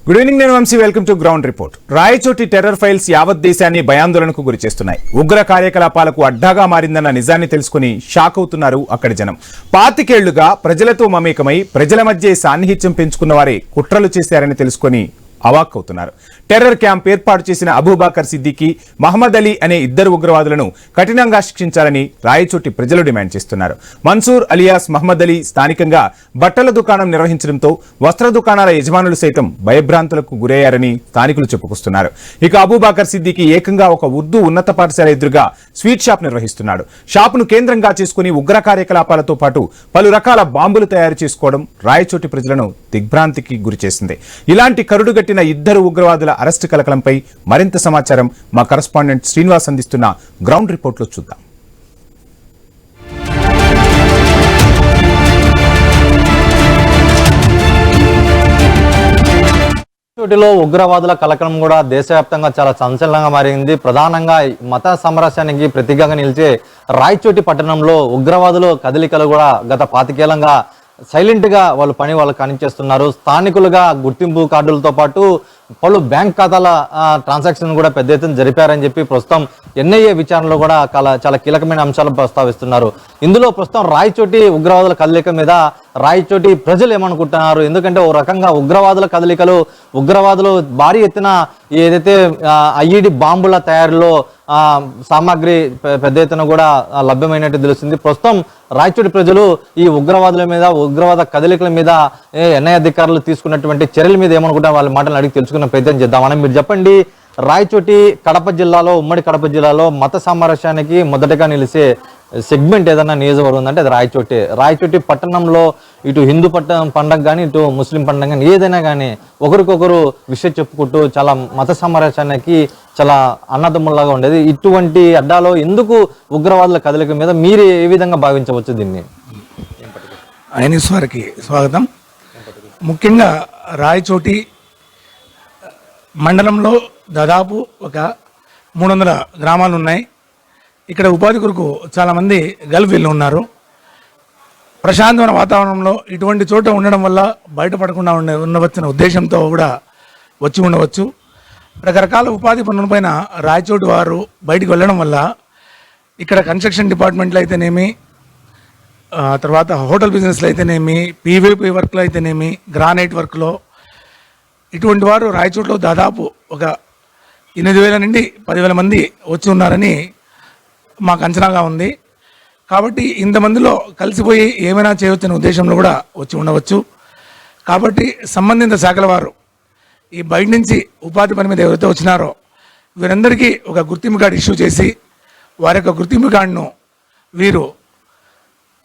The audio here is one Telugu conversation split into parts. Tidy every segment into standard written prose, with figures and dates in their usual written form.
గుడ్ ఈవినింగ్, నేను Vamshi. Welcome to ground report. Rayachoti terror files యావత్ దేశాన్ని భయాందోళనకు గురి చేస్తున్నాయి. ఉగ్ర కార్యకలాపాలకు అడ్డాగా మారిందన్న నిజాన్ని తెలుసుకుని షాక్ అవుతున్నారు అక్కడి జనం. 25 ఏళ్లుగా ప్రజలతో మమేకమై ప్రజల మధ్య సాన్నిహిత్యం పెంచుకున్న వారే కుట్రలు చేశారని తెలుసుకుని అవాక్కవుతున్నారు. టెర్రర్ క్యాంప్ ఏర్పాటు చేసిన అబూబాకర్ సిద్దికి, మహమ్మద్ అలీ అనే ఇద్దరు ఉగ్రవాదులను కఠినంగా శిక్షించాలని రాయచోటి ప్రజలు డిమాండ్ చేస్తున్నారు. మన్సూర్ అలియాస్ మహమ్మద్ అలీ స్థానికంగా బట్టల దుకాణం నిర్వహించడంతో వస్త్ర దుకాణాల యజమానులు సైతం భయభ్రాంతులకు గురయ్యారని స్థానికులు చెప్పుకొస్తున్నారు. ఇక అబూబాకర్ సిద్దికి ఏకంగా ఒక ఉర్దూ ఉన్నత పాఠశాల ఎదురుగా స్వీట్ షాప్ నిర్వహిస్తున్నాడు. షాపును కేంద్రంగా చేసుకుని ఉగ్ర కార్యకలాపాలతో పాటు పలు రకాల బాంబులు తయారు చేసుకోవడం రాయచోటి ప్రజలను దిగ్భ్రాంతికి గురిచేసింది. ఇలాంటి కరుడుగట్టిన ఇద్దరు ఉగ్రవాదుల అరెస్టు కలకలంపై మరింత సమాచారం మా కరెస్పాండెంట్ శ్రీనివాస్ అందిస్తున్న గ్రౌండ్ రిపోర్ట్ లో చూద్దాం. రాయచోటిలో ఉగ్రవాదుల కలకలం కూడా దేశవ్యాప్తంగా చాలా సంచలనంగా మారింది. ప్రధానంగా మత సామరస్యానికి ప్రతీకగా నిలిచే రాయచోటి పట్టణంలో ఉగ్రవాదుల కదలికలు కూడా గత 25 ఏళ్లుగా సైలెంట్ గా వాళ్ళు కానిచేస్తున్నారు. స్థానికులుగా గుర్తింపు కార్డులతో పాటు పలు బ్యాంక్ ఖాతాల ట్రాన్సాక్షన్ కూడా పెద్ద ఎత్తున జరిపారని చెప్పి ప్రస్తుతం ఎన్ఐఏ విచారణలో కూడా చాలా కీలకమైన అంశాలు ప్రస్తావిస్తున్నారు. ఇందులో ప్రస్తుతం రాయచోటి ఉగ్రవాదుల కదలిక మీద రాయచోటి ప్రజలు ఏమనుకుంటున్నారు? ఎందుకంటే ఓ రకంగా ఉగ్రవాదుల కదలికలు, ఉగ్రవాదులు భారీ ఎత్తున ఏదైతే ఐఈడి బాంబుల తయారీలో సామాగ్రి పెద్ద ఎత్తున కూడా లభ్యమైనట్టు తెలుస్తుంది. ప్రస్తుతం రాయచోటి ప్రజలు ఈ ఉగ్రవాదుల మీద, ఉగ్రవాద కదలికల మీద ఎన్ఐఏ అధికారులు తీసుకున్నటువంటి చర్యల మీద ఏమనుకుంటారు? వాళ్ళ మాటలు అడిగి తెలుసుకునే ప్రయత్నం చేద్దామని. మీరు చెప్పండి, రాయచోటి కడప జిల్లాలో, ఉమ్మడి కడప జిల్లాలో మత సామరస్యానికి మొదటగా నిలిచే సెగ్మెంట్ ఏదన్నా నియోజకవర్గం ఉందంటే అది రాయచోటి. రాయచోటి పట్టణంలో ఇటు హిందూ పండగ కానీ, ఇటు ముస్లిం పండగ కానీ, ఏదైనా కానీ ఒకరికొకరు విషయం చెప్పుకుంటూ చాలా మత సామరస్యానికి చాలా అన్నదమ్ముల్లాగా ఉండేది. ఇటువంటి అడ్డాలో ఎందుకు ఉగ్రవాదుల కదలిక మీద మీరు ఏ విధంగా భావించవచ్చు దీన్ని? ఐనిస్ వారికి స్వాగతం. ముఖ్యంగా రాయచోటి మండలంలో దాదాపు ఒక 300 గ్రామాలు ఉన్నాయి. ఇక్కడ ఉపాధి కొరకు చాలామంది గల్ఫ్ వెళ్ళి ఉన్నారు. ప్రశాంతమైన వాతావరణంలో ఇటువంటి చోట ఉండడం వల్ల బయటపడకుండా ఉండవచ్చిన ఉద్దేశంతో కూడా వచ్చి ఉండవచ్చు. రకరకాల ఉపాధి పనులపైన రాయచోటి వారు బయటికి వెళ్ళడం వల్ల ఇక్కడ కన్స్ట్రక్షన్ డిపార్ట్మెంట్లో అయితేనేమి, తర్వాత హోటల్ బిజినెస్లో అయితేనేమి, పీవీపీ వర్క్లో అయితేనేమి, గ్రానైట్ వర్క్లో ఇటువంటి వారు రాయచోటిలో దాదాపు ఒక 8,000 నుండి 10,000 మంది వచ్చి ఉన్నారని మాకు అంచనాగా ఉంది. కాబట్టి ఇంతమందిలో కలిసిపోయి ఏమైనా చేయవచ్చనే ఉద్దేశంలో కూడా వచ్చి ఉండవచ్చు. కాబట్టి సంబంధిత శాఖల వారు ఈ బయట నుంచి ఉపాధి పని మీద ఎవరైతే వచ్చినారో వీరందరికీ ఒక గుర్తింపు కార్డు ఇష్యూ చేసి వారి యొక్క గుర్తింపు కార్డును వీరు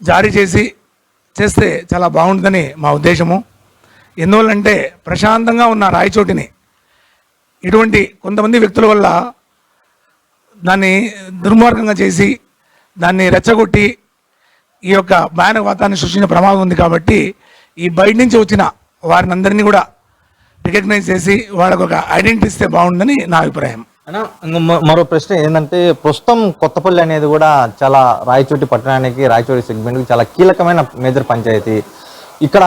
జారీ చేస్తే చాలా బాగుంటుందని మా ఉద్దేశము. ఎందువల్లంటే ప్రశాంతంగా ఉన్న రాయచోటిని ఇటువంటి కొంతమంది వ్యక్తుల వల్ల దాన్ని దుర్మార్గంగా చేసి దాన్ని రెచ్చగొట్టి ఈ యొక్క భయానక వాతావరణాన్ని సృష్టించే ప్రమాదం ఉంది. కాబట్టి ఈ బయట నుంచి వచ్చిన వారిని అందరినీ కూడా రికగ్నైజ్ చేసి వాళ్ళకు ఒక ఐడెంటిటీ ఇస్తే బాగుందని నా అభిప్రాయం. మరో ప్రశ్న ఏంటంటే, ప్రస్తుతం కొత్తపల్లి అనేది కూడా చాలా రాయచోటి పట్టణానికి, రాయచోటి సెగ్మెంట్కి చాలా కీలకమైన మేజర్ పంచాయతీ. ఇక్కడ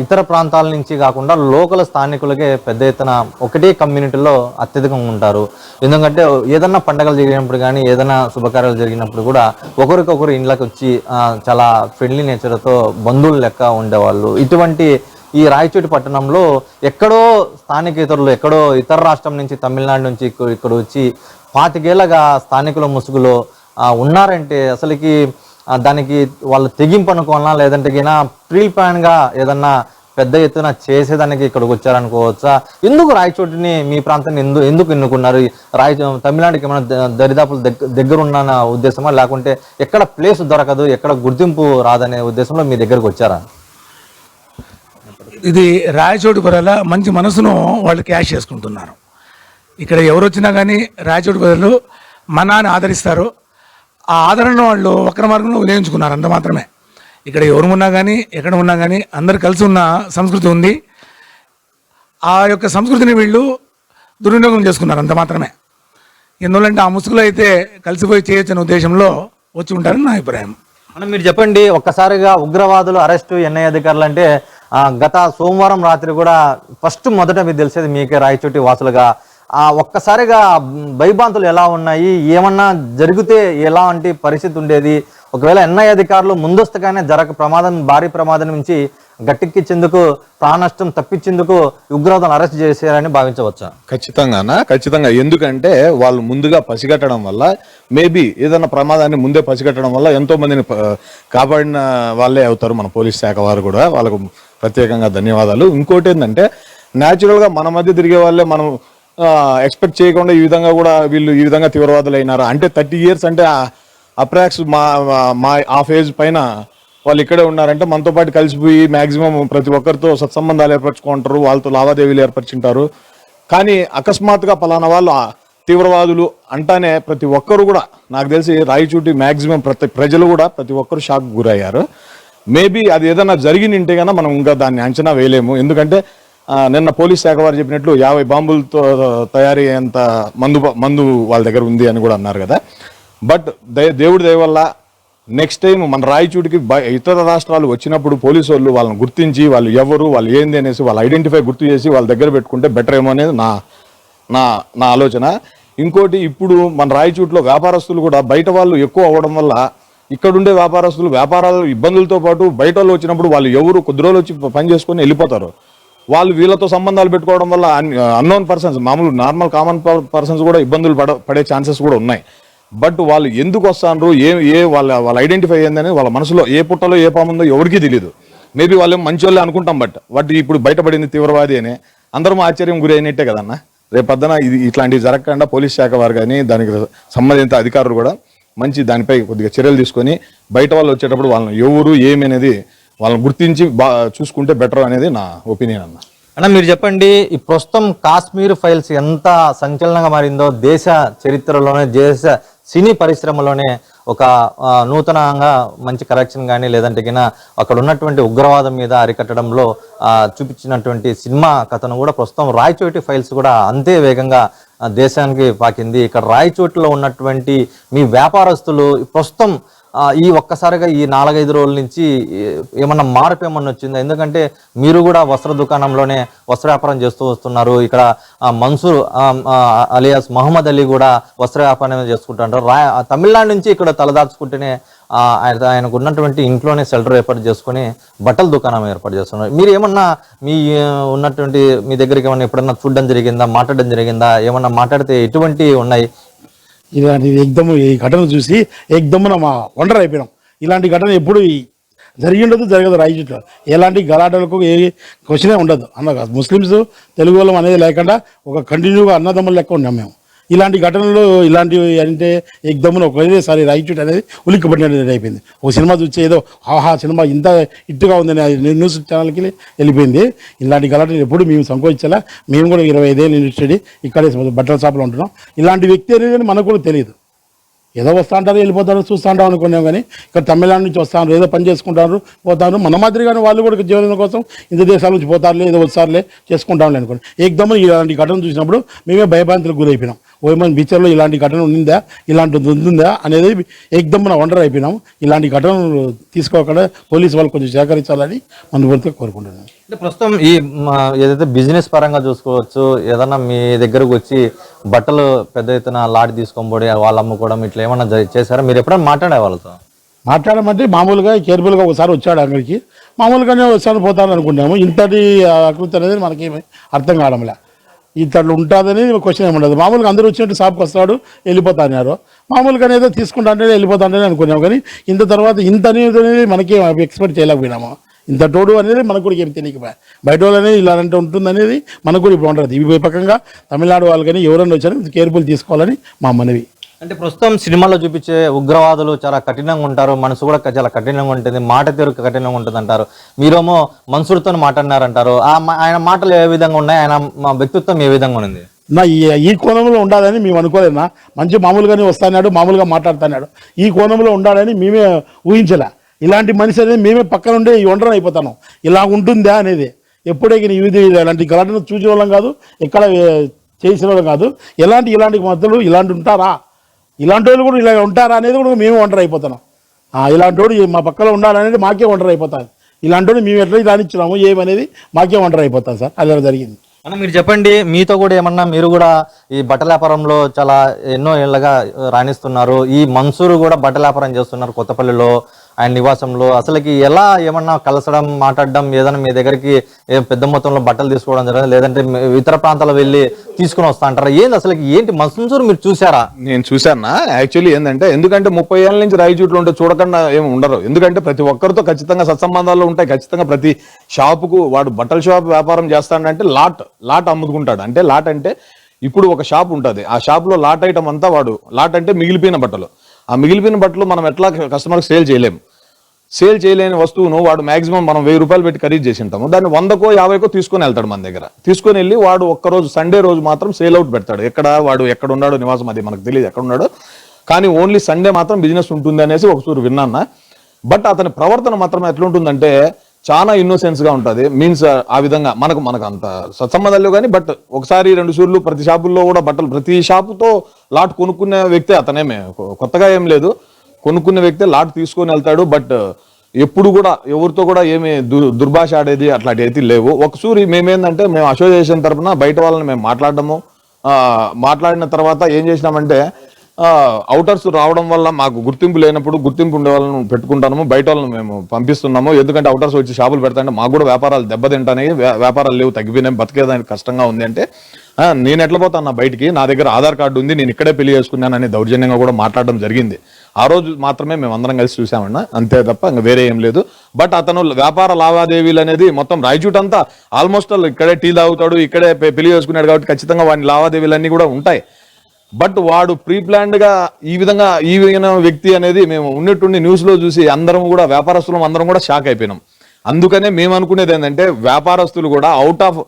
ఇతర ప్రాంతాల నుంచి కాకుండా లోకల్ స్థానికులకే పెద్ద ఎత్తున ఒకటే కమ్యూనిటీలో అత్యధికంగా ఉంటారు. ఎందుకంటే ఏదన్నా పండగలు జరిగినప్పుడు కానీ, ఏదైనా శుభకార్యాలు జరిగినప్పుడు కూడా ఒకరికొకరు ఇండ్లకు వచ్చి చాలా ఫ్రెండ్లీ నేచర్తో బంధువులు లెక్క ఉండేవాళ్ళు. ఇటువంటి ఈ రాయచోటి పట్టణంలో ఎక్కడో స్థానికేతరులు, ఎక్కడో ఇతర రాష్ట్రం నుంచి, తమిళనాడు నుంచి ఇక్కడ వచ్చి 25 ఏళ్ళగా స్థానికుల ముసుగులో ఉన్నారంటే అసలుకి దానికి వాళ్ళు తెగింపు అనుకోవాలన్నా, లేదంటే ప్రీ ప్లాన్గా ఏదన్నా పెద్ద ఎత్తున చేసేదానికి ఇక్కడికి వచ్చారనుకోవచ్చా? ఎందుకు రాయచోటిని మీ ప్రాంతాన్ని ఎందుకు ఎన్నుకున్నారు? తమిళనాడుకి ఏమైనా దరిదాపులు దగ్గర ఉన్న ఉద్దేశమా, లేకుంటే ఎక్కడ ప్లేస్ దొరకదు, ఎక్కడ గుర్తింపు రాదనే ఉద్దేశంలో మీ దగ్గరకు వచ్చారా? ఇది రాయచోటి ప్రజల మంచి మనసును వాళ్ళు క్యాష్ చేసుకుంటున్నారు. ఇక్కడ ఎవరు వచ్చినా కానీ రాయచోటి ప్రజలు మనాన్ని ఆదరిస్తారు. ఆ ఆదరణ వాళ్ళు వక్ర మార్గంలో వినియోగించుకున్నారు, అంత మాత్రమే. ఇక్కడ ఎవరు ఉన్నా కానీ, ఎక్కడ ఉన్నా కానీ అందరు కలిసి ఉన్న సంస్కృతి ఉంది. ఆ యొక్క సంస్కృతిని వీళ్ళు దుర్వినియోగం చేసుకున్నారు, అంత మాత్రమే. ఎందువల్లంటే ఆ ముసుగులో అయితే కలిసిపోయి చేయొచ్చనే ఉద్దేశంలో వచ్చి ఉంటారని నా అభిప్రాయం. మీరు చెప్పండి, ఒక్కసారిగా ఉగ్రవాదులు అరెస్టు, ఎన్ఐఏ అధికారులు అంటే గత సోమవారం రాత్రి కూడా మొదట మీకు తెలిసేది మీకే రాయచోటి వాసులుగా ఒక్కసారిగా భయభ్రాంతులు ఎలా ఉన్నాయి, ఏమన్నా జరిగితే ఎలాంటి పరిస్థితి ఉండేది, ఒకవేళ ఎన్ఐ అధికారులు ముందస్తుగానే భారీ ప్రమాదం నుంచి గట్టెక్కించేందుకు ప్రాణ నష్టం తప్పించేందుకు ఉగ్రవాదులను అరెస్ట్ చేశారని భావించవచ్చా? ఖచ్చితంగా. ఎందుకంటే వాళ్ళు ముందుగా పసిగట్టడం వల్ల, మేబీ ఏదైనా ప్రమాదాన్ని ముందే పసిగట్టడం వల్ల ఎంతో మందిని కాపాడిన వాళ్ళే అవుతారు మన పోలీస్ శాఖ వారు కూడా. వాళ్ళకు ప్రత్యేకంగా ధన్యవాదాలు. ఇంకోటి ఏంటంటే న్యాచురల్గా మన మధ్య తిరిగే వాళ్ళే మనం ఎక్స్పెక్ట్ చేయకుండా ఈ విధంగా కూడా వీళ్ళు ఈ విధంగా తీవ్రవాదులు అయినారా అంటే 30 years అంటే అప్రాక్స్ మా ఆ ఫేజ్ పైన వాళ్ళు ఇక్కడే ఉన్నారంటే మనతో పాటు కలిసిపోయి మ్యాక్సిమం ప్రతి ఒక్కరితో సత్సంబంధాలు ఏర్పరచుకుంటారు, వాళ్ళతో లావాదేవీలు ఏర్పరచుంటారు. కానీ అకస్మాత్తుగా పలానా వాళ్ళు తీవ్రవాదులు అంటానే ప్రతి ఒక్కరు కూడా నాకు తెలిసి రాయచోటి మ్యాక్సిమం ప్రజలు కూడా ప్రతి ఒక్కరు షాక్ గురయ్యారు. మేబీ అది ఏదైనా జరిగినంటే కన్నా మనం ఇంకా దాన్ని అంచనా వేయలేము. ఎందుకంటే నిన్న పోలీస్ శాఖ వారు చెప్పినట్లు 50 బాంబులతో తయారీ అయ్యేంత మందు వాళ్ళ దగ్గర ఉంది అని కూడా అన్నారు కదా. బట్ దేవుడి దయ వల్ల నెక్స్ట్ టైం మన రాయచూటికి ఇతర రాష్ట్రాలు వచ్చినప్పుడు పోలీసు వాళ్ళు వాళ్ళని గుర్తించి వాళ్ళు ఎవరు వాళ్ళు ఏంది అనేసి వాళ్ళు ఐడెంటిఫై గుర్తు చేసి వాళ్ళ దగ్గర పెట్టుకుంటే బెటర్ ఏమో అనేది నా ఆలోచన. ఇంకోటి, ఇప్పుడు మన రాయచూటిలో వ్యాపారస్తులు కూడా బయట వాళ్ళు ఎక్కువ అవ్వడం వల్ల ఇక్కడుండే వ్యాపారాలు ఇబ్బందులతో పాటు బయట వాళ్ళు వచ్చినప్పుడు వాళ్ళు ఎవరు కొద్ది రోజులు వచ్చి పని చేసుకొని వెళ్ళిపోతారు. వాళ్ళు వీళ్ళతో సంబంధాలు పెట్టుకోవడం వల్ల అన్నోన్ పర్సన్స్, మామూలు నార్మల్ కామన్ పర్సన్స్ కూడా ఇబ్బందులు పడే ఛాన్సెస్ కూడా ఉన్నాయి. బట్ వాళ్ళు ఎందుకు వస్తాను వాళ్ళ ఐడెంటిఫై అయ్యిందని వాళ్ళ మనసులో ఏ పుట్టలో ఏ పాముందో ఎవరికీ తెలియదు. మేబీ వాళ్ళు మంచి వాళ్ళే అనుకుంటాం, బట్ ఇప్పుడు బయటపడింది తీవ్రవాది అని అందరం ఆశ్చర్యం గురి అయినట్టే కదన్నా. రేపొద్దున ఇట్లాంటివి జరగకుండా పోలీస్ శాఖ వారు కానీ దానికి సంబంధిత అధికారులు కూడా మంచి దానిపై కొద్దిగా చర్యలు తీసుకొని బయట వాళ్ళు వచ్చేటప్పుడు వాళ్ళని ఎవరు ఏమి అనేది వాళ్ళని గుర్తించి చూసుకుంటే బెటర్ అనేది నా ఒపీనియన్ అన్న. మీరు చెప్పండి, ఈ ప్రస్తుతం కాశ్మీర్ ఫైల్స్ ఎంత సంచలనంగా మారిందో దేశ చరిత్రలోనే, దేశ సినీ పరిశ్రమలోనే ఒక నూతనంగా మంచి కరెక్షన్ కానీ లేదంటే కినా అక్కడ ఉన్నటువంటి ఉగ్రవాదం మీద అరికట్టడంలో చూపించినటువంటి సినిమా కథను కూడా ప్రస్తుతం రాయచోటి ఫైల్స్ కూడా అంతే వేగంగా దేశానికి పాకింది. ఇక్కడ రాయచోటిలో ఉన్నటువంటి మీ వ్యాపారస్తులు ప్రస్తుతం ఈ ఒక్కసారిగా ఈ 4-5 రోజుల నుంచి ఏమన్నా మార్పు ఏమన్నా వచ్చిందా? ఎందుకంటే మీరు కూడా వస్త్ర దుకాణంలోనే వస్త్ర వ్యాపారం చేస్తూ వస్తున్నారు. ఇక్కడ మన్సూర్ అలియాస్ మహమ్మద్ అలీ కూడా వస్త్ర వ్యాపారం చేసుకుంటారు. తమిళనాడు నుంచి ఇక్కడ తలదాచుకుంటేనే ఆయనకు ఉన్నటువంటి ఇంట్లోనే షెల్టర్ ఏర్పాటు చేసుకుని బట్టల దుకాణం ఏర్పాటు చేస్తున్నారు. మీరు ఏమన్నా ఉన్నటువంటి మీ దగ్గరికి ఏమన్నా ఎప్పుడన్నా చూడడం జరిగిందా, మాట్లాడడం జరిగిందా? ఏమన్నా మాట్లాడితే ఎటువంటి ఉన్నాయి? ఇలాంటి ఈ ఘటన చూసి ఏకదమ్మున మా వండర్ అయిపోయినాం. ఇలాంటి ఘటన ఎప్పుడు జరిగిండదు, జరగదు. రాయచోటిలో ఎలాంటి గలాటలకు ఏ క్వశ్చనే ఉండదు. ముస్లిమ్స్ తెలుగు వాళ్ళం అనేది లేకుండా ఒక కంటిన్యూగా అన్నదమ్ములు లెక్క ఉన్నాం మేము. ఇలాంటి ఘటనలు ఇలాంటివి అంటే ఏకదమ్మున ఒకసారి రాయచోటి అనేది ఉలిక్కిపడినది అయిపోయింది. ఒక సినిమా చూసి ఏదో ఆహా సినిమా ఇంత హిట్గా ఉందని న్యూస్ ఛానల్కి వెళ్ళిపోయింది. ఇలాంటి గలాటలు ఎప్పుడు మేము సంకోచించాలా. మేము కూడా 25 ఏళ్ళు ఇండస్ట్రీ ఇక్కడే బట్టల షాపులో ఉంటున్నాం. ఇలాంటి వ్యక్తి అనేది మనకు కూడా తెలియదు. ఏదో వస్తూ ఉంటారు, వెళ్ళిపోతారు, చూస్తూ ఉంటాం అనుకున్నాం. కానీ ఇక్కడ తమిళనాడు నుంచి వస్తాను, ఏదో పని చేసుకుంటారు, పోతారు. మన మాదిరిగానే వాళ్ళు కూడా జీవనం కోసం ఇంత దేశాల నుంచి పోతారులే, ఏదో వస్తారులే చేసుకుంటాంలే అనుకోండి. ఏకదమ్మ ఇలాంటి ఘటన చూసినప్పుడు మేమే భయభ్రాంతులకు గురైపోయినాం. ఓమన్ బీచర్లో ఇలాంటి ఘటన ఉందా, ఇలాంటిది ఉందా అనేది ఏకదమ్మ వండర్ అయిపోయినాం. ఇలాంటి ఘటనలు తీసుకోకుండా పోలీసు వాళ్ళు కొంచెం సహకరించాలని మనస్ఫూర్తిగా కోరుకుంటున్నాను. అంటే ప్రస్తుతం ఈ ఏదైతే బిజినెస్ పరంగా చూసుకోవచ్చు, ఏదన్నా మీ దగ్గరకు వచ్చి బట్టలు పెద్ద ఎత్తున లాట్ తీసుకోబడి వాళ్ళు అమ్ముకోవడం ఇట్లా ఏమన్నా చేశారా? మీరు ఎప్పుడైనా మాట్లాడే వాళ్ళతో? మాట్లాడమంటే మామూలుగా కేర్ఫుల్గా ఒకసారి వచ్చాడు అక్కడికి, మామూలుగానే వచ్చాను పోతాను అనుకున్నాము. ఇంతటి ఆకృతి అనేది మనకేమి అర్థం కావడంలే. ఇంతట్లో ఉంటుందని క్వశ్చన్ ఏమి ఉండదు. మామూలుగా అందరూ వచ్చినట్టు షాప్కి వస్తాడు, వెళ్ళిపోతాన్నారు. మామూలుగానే ఏదో తీసుకుంటానే వెళ్ళిపోతానే అనుకున్నాము. కానీ ఇంత తర్వాత ఇంత అనేది మనకి ఎక్స్పెక్ట్ చేయలేకపోయినాము. ఇంత తోడు అనేది మనకు కూడా ఏం తెలియకపోయా. బయట వాళ్ళు అనేది ఇలాంటి ఉంటుంది అనేది మనకు కూడా ఇప్పుడు ఉంటుంది. ఇవి పక్కగా తమిళనాడు వాళ్ళు కానీ ఎవరైనా వచ్చారో కేర్ఫుల్ తీసుకోవాలని మా మనవి. అంటే ప్రస్తుతం సినిమాలో చూపించే ఉగ్రవాదులు చాలా కఠినంగా ఉంటారు, మనసు కూడా చాలా కఠినంగా ఉంటుంది, మాట తీరు కఠినంగా ఉంటుంది అంటారు. మీరేమో మన్సూర్తో మాట్లాడినారంటారు. ఆయన మాటలు ఏ విధంగా ఉన్నాయి, ఆయన వ్యక్తిత్వం ఏ విధంగా ఉంది? ఈ కోణంలో ఉండాలని మేము అనుకోలేనా. మంచి మామూలుగానే వస్తాడు, మామూలుగా మాట్లాడుతున్నాడు. ఈ కోణంలో ఉండాలని మేమే ఊహించలే. ఇలాంటి మనిషి అనేది మేమే పక్కన ఉండే ఈ ఒంటరి అయిపోతాను. ఇలా ఉంటుందా అనేది ఎప్పుడే ఇలాంటి గలాటను చూసే వాళ్ళం కాదు, ఎక్కడ చేసిన వాళ్ళం కాదు. ఇలాంటి మధ్యలో ఇలాంటి ఉంటారా, ఇలాంటి వాళ్ళు కూడా ఇలా ఉంటారా అనేది కూడా మేము ఒంటరి అయిపోతున్నాం. ఇలాంటి వాడు మా పక్కన ఉండాలనేది మాకే ఒంటరి అయిపోతాను. ఇలాంటి మేము ఎట్లా రానిచ్చినాము ఏమనేది మాకే వండర్ అయిపోతాం సార్, అలా జరిగింది. అన్న మీరు చెప్పండి, మీతో కూడా ఏమన్నా, మీరు కూడా ఈ బట్టల వ్యాపారంలో చాలా ఎన్నో ఏళ్ళగా రాణిస్తున్నారు. ఈ మన్సూరు కూడా బట్టల వ్యాపారం చేస్తున్నారు కొత్తపల్లిలో ఆయన నివాసంలో. అసలుకి ఎలా ఏమన్నా కలసడం, మాట్లాడడం, ఏదైనా మీ దగ్గరికి పెద్ద మొత్తంలో బట్టలు తీసుకోవడం జరగదు, లేదంటే ఇతర ప్రాంతాలకు వెళ్ళి తీసుకుని వస్తా అంటారా? ఏంది అసలు ఏంటి మన్సూరు మీరు చూసారా? నేను చూశానా యాక్చువల్లీ ఏంటంటే, ఎందుకంటే 30 ఏళ్ళ నుంచి రాయచోట్లు ఉంటే చూడకుండా ఏమి ఉండరు. ఎందుకంటే ప్రతి ఒక్కరితో ఖచ్చితంగా సత్సంబంధాలు ఉంటాయి. ఖచ్చితంగా ప్రతి షాపుకు వాడు బట్టల షాప్ వ్యాపారం చేస్తాడంటే లాట్ అమ్ముకుంటాడు. అంటే లాట్ అంటే ఇప్పుడు ఒక షాప్ ఉంటుంది, ఆ షాప్లో లాట్ ఐటమ్ అంతా వాడు, లాట్ అంటే మిగిలిపోయిన బట్టలు, ఆ మిగిలిపోయిన బట్టలు మనం ఎట్లా కస్టమర్కి సేల్ చేయలేము. సేల్ చేయలేని వస్తువును వాడు మాక్సిమం మనం 1000 రూపాయలు పెట్టి ఖరీదు చేసి ఉంటాము, దాన్ని 100కో 50కో తీసుకొని వెళ్తాడు మన దగ్గర. తీసుకొని వెళ్ళి వాడు ఒక్కరోజు సండే రోజు మాత్రం సేల్ అవుట్ పెడతాడు. వాడు ఎక్కడ ఉన్నాడో నివాసం అది మనకు తెలియదు ఎక్కడ ఉన్నాడో, కానీ ఓన్లీ సండే మాత్రం బిజినెస్ ఉంటుంది అనేసి ఒకసారి విన్నాను. బట్ అతని ప్రవర్తన మాత్రం ఎట్లుంటుందంటే చాలా ఇన్నోసెన్స్ గా ఉంటుంది. మీన్స్ ఆ విధంగా మనకు అంత సత్సంబంధాలు కానీ, బట్ ఒకసారి 2 సార్లు ప్రతి షాపుల్లో కూడా బట్టలు, ప్రతి షాపుతో లాట్ కొనుక్కునే వ్యక్తే అతనేమే, కొత్తగా ఏం లేదు. కొనుక్కునే వ్యక్తే లాట్ తీసుకొని వెళ్తాడు. బట్ ఎప్పుడు కూడా ఎవరితో కూడా ఏమి దుర్భాష ఆడేది అట్లాంటివి అయితే లేవు. ఒకసారి మేమేందంటే, మేము అసోసియేషన్ తరఫున బయట వాళ్ళని మేము మాట్లాడిన తర్వాత ఏం చేసినామంటే, అవుటర్స్ రావడం వల్ల మాకు గుర్తింపు లేనప్పుడు గుర్తింపు ఉండే వాళ్ళని పెట్టుకుంటాము, బయట వాళ్ళని మేము పంపిస్తున్నాము. ఎందుకంటే అవుటర్స్ వచ్చి షాపులు పెడతాంటే మాకు కూడా వ్యాపారాలు దెబ్బతింటాయి, వ్యాపారాలు లేవు, తగ్గిపోయినాయి, బతికేదానికి కష్టంగా ఉంది. అంటే నేను ఎట్లా పోతాను బయటికి, నా దగ్గర ఆధార్ కార్డు ఉంది, నేను ఇక్కడే పెళ్లి చేసుకున్నానని దౌర్జన్యంగా కూడా మాట్లాడడం జరిగింది. ఆ రోజు మాత్రమే మేము అందరం కలిసి చూసామన్నా, అంతే తప్ప ఇంకా వేరే ఏం లేదు. బట్ అతను వ్యాపార లావాదేవీలు అనేది మొత్తం రాయచూట్ అంతా ఆల్మోస్ట్ ఇక్కడే టీ తాగుతాడు, ఇక్కడే పెళ్లి చేసుకున్నాడు కాబట్టి ఖచ్చితంగా వాడి లావాదేవీలు అన్నీ కూడా ఉంటాయి. బట్ వాడు ప్రీ ప్లాన్డ్ గా ఈ విధంగా వ్యక్తి అనేది మేము ఉన్నట్టుండి న్యూస్ లో చూసి అందరం కూడా వ్యాపారస్తులం అందరం కూడా షాక్ అయిపోయినాం. అందుకనే మేము అనుకునేది ఏంటంటే, వ్యాపారస్తులు కూడా అవుట్ ఆఫ్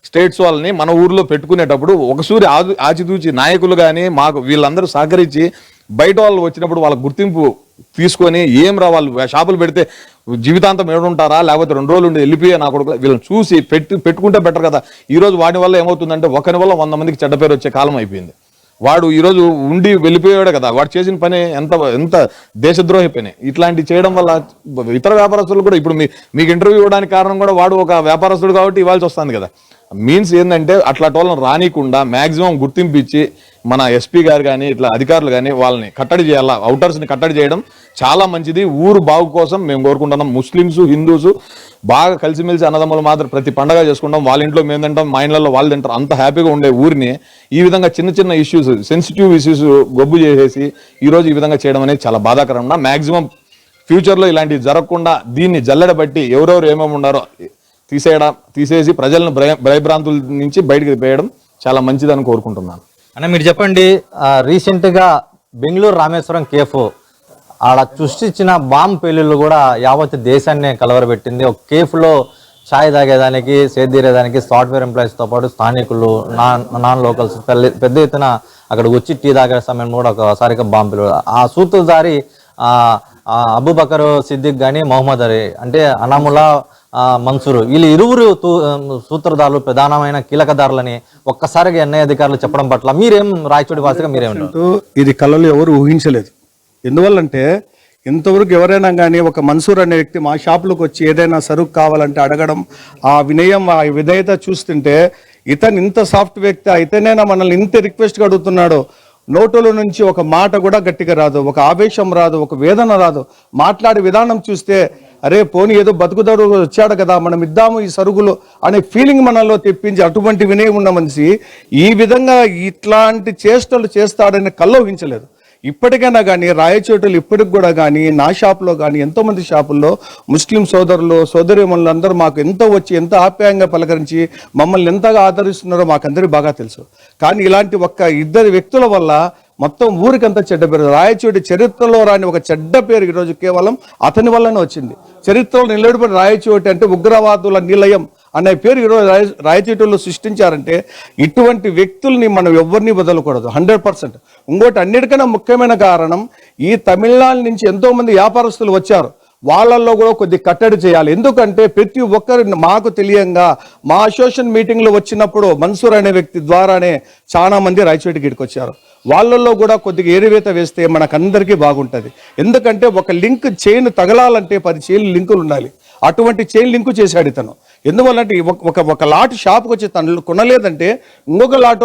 స్టేట్స్ వాళ్ళని మన ఊర్లో పెట్టుకునేటప్పుడు ఒకసారి ఆచితూచి నాయకులు కానీ మాకు వీళ్ళందరూ సహకరించి బయట వాళ్ళు వచ్చినప్పుడు వాళ్ళ గుర్తింపు తీసుకొని ఏం రా వాళ్ళు షాపులు పెడితే జీవితాంతం ఏడుంటారా, లేకపోతే 2 రోజులు ఉండి వెళ్ళిపోయా నా కొడుకు, వీళ్ళని చూసి పెట్టుకుంటే బెటర్ కదా. ఈ రోజు వాడి వల్ల ఏమవుతుందంటే, ఒకరి వల్ల 100 మందికి చెడ్డ పేరు వచ్చే కాలం అయిపోయింది. వాడు ఈరోజు ఉండి వెళ్ళిపోయాడు కదా, వాడు చేసిన పని ఎంత దేశద్రోహి పని. ఇట్లాంటివి చేయడం వల్ల ఇతర వ్యాపారస్తులు కూడా, ఇప్పుడు మీకు ఇంటర్వ్యూ ఇవ్వడానికి కారణం కూడా వాడు ఒక వ్యాపారస్తుడు కాబట్టి ఇవ్వాల్సి వస్తుంది కదా. మీన్స్ ఏంటంటే, అట్లాంటి వాళ్ళని రానికుండా మ్యాక్సిమం గుర్తింపు ఇచ్చి మన ఎస్పీ గారు కానీ ఇట్లా అధికారులు కానీ వాళ్ళని కట్టడి చేయాలా, అవుటర్స్ని కట్టడి చేయడం చాలా మంచిది. ఊరు బాగు కోసం మేము కోరుకుంటున్నాం. ముస్లిమ్స్, హిందూస్ బాగా కలిసిమెలిసి అన్నదమ్ములు మాత్రం ప్రతి పండగ చేసుకుంటాం. వాళ్ళ ఇంట్లో మేము తింటాం, మా ఇంట్లో వాళ్ళు తింటారు. అంత హ్యాపీగా ఉండే ఊరిని ఈ విధంగా చిన్న ఇష్యూస్, సెన్సిటివ్ ఇష్యూస్ గొబ్బు చేసేసి ఈరోజు ఈ విధంగా చేయడం అనేది చాలా బాధాకరం. మ్యాక్సిమం ఫ్యూచర్లో ఇలాంటివి జరగకుండా దీన్ని జల్లెడబట్టి ఎవరెవరు ఏమేమి ఉన్నారో తీసేసి ప్రజలను భయభ్రాంతుల నుంచి బయటకు వేయడం చాలా మంచిదని కోరుకుంటున్నాను. అన్న మీరు చెప్పండి, రీసెంట్గా బెంగళూరు రామేశ్వరం కేఫ్ ఆడ సృష్టించిన బాంబు పేలుళ్ళు కూడా యావత్ దేశాన్ని కలవరబెట్టింది. ఒక కేఫ్లో ఛాయ్ తాగేదానికి, సేదీరేదానికి సాఫ్ట్వేర్ ఎంప్లాయీస్తో పాటు స్థానికులు, నాన్ లోకల్స్ పెద్ద ఎత్తున అక్కడ వచ్చి టీ తాగే సమయంలో కూడా ఒకసారిగా బాంబు పేలుడు. ఆ సూత్రధారి అబూబకర్ సిద్దిక్ కానీ మొహమ్మద్ అలీ అంటే అనాముల్లా మన్సూరు, వీళ్ళు ఇరువురు సూత్రధారులు, ప్రధానమైన కీలకదారులని ఒక్కసారిగా ఎన్ఐ అధికారులు చెప్పడం పట్ల మీరేం, రాయచోటి వాసిగా మీరేమంటారు? ఇది కళలు ఎవరు ఊహించలేదు. ఎందువల్లంటే, ఇంతవరకు ఎవరైనా కానీ ఒక మన్సూర్ అనే వ్యక్తి మా షాపులకు వచ్చి ఏదైనా సరుకు కావాలంటే అడగడం, ఆ వినయం, ఆ విధేయత చూస్తుంటే, ఇతను ఇంత సాఫ్ట్ వ్యక్తి అయితేనేనా మనల్ని ఇంత రిక్వెస్ట్గా అడుగుతున్నాడు. నోటుల నుంచి ఒక మాట కూడా గట్టిగా రాదు, ఒక ఆవేశం రాదు, ఒక వేదన రాదు. మాట్లాడే విధానం చూస్తే, అరే పోనీ ఏదో బతుకుదారు వచ్చాడు కదా, మనం ఇద్దాము ఈ సరుకులు అనే ఫీలింగ్ మనలో తెప్పించి, అటువంటి వినయం ఉన్న మనిషి ఈ విధంగా ఇట్లాంటి చేష్టలు చేస్తాడని కల్లో ఊహించలేదు. ఇప్పటికైనా కానీ రాయచోటులు ఇప్పటికి కూడా కానీ నా షాపులో కానీ ఎంతోమంది షాపుల్లో ముస్లిం సోదరులు సోదరీమణులు అందరూ మాకు ఎంతో వచ్చి ఎంత ఆప్యాయంగా పలకరించి మమ్మల్ని ఎంతగా ఆదరిస్తున్నారో మాకందరికీ బాగా తెలుసు. కానీ ఇలాంటి ఒక్క 2 వ్యక్తుల వల్ల మొత్తం ఊరికంతా చెడ్డ పేరు, రాయచోటి చరిత్రలో రాని ఒక చెడ్డ పేరు ఈరోజు కేవలం అతని వల్లనే వచ్చింది. చరిత్రలో నిలబడిన రాయచోటి అంటే ఉగ్రవాదుల నిలయం అనే పేరు ఈరోజు రాయచోటిలో సృష్టించారంటే, ఇటువంటి వ్యక్తుల్ని మనం ఎవరిని వదలకూడదు 100%. ఇంకోటి అన్నిటికన్నా ముఖ్యమైన కారణం, ఈ తమిళనాడు నుంచి ఎంతో మంది వ్యాపారస్తులు వచ్చారు, వాళ్ళల్లో కూడా కొద్ది కట్టడి చేయాలి. ఎందుకంటే ప్రతి ఒక్కరు మాకు తెలియంగా మా అసోసియేషన్ మీటింగ్లో వచ్చినప్పుడు మన్సూర్ అనే వ్యక్తి ద్వారానే చాలా మంది రాయచోటికి ఇటుకొచ్చారు. వాళ్ళల్లో కూడా కొద్దిగా ఏరివేత వేస్తే మనకందరికీ బాగుంటుంది. ఎందుకంటే ఒక లింక్ చైన్ తగలాలంటే 10 చైన్లు లింకులు ఉండాలి. అటువంటి చైన్ లింక్ చేశాడు ఇతను. ఎందువల్లంటే ఒక లాట్ షాప్కి వచ్చి తను కొనలేదంటే ఇంకొక లాట్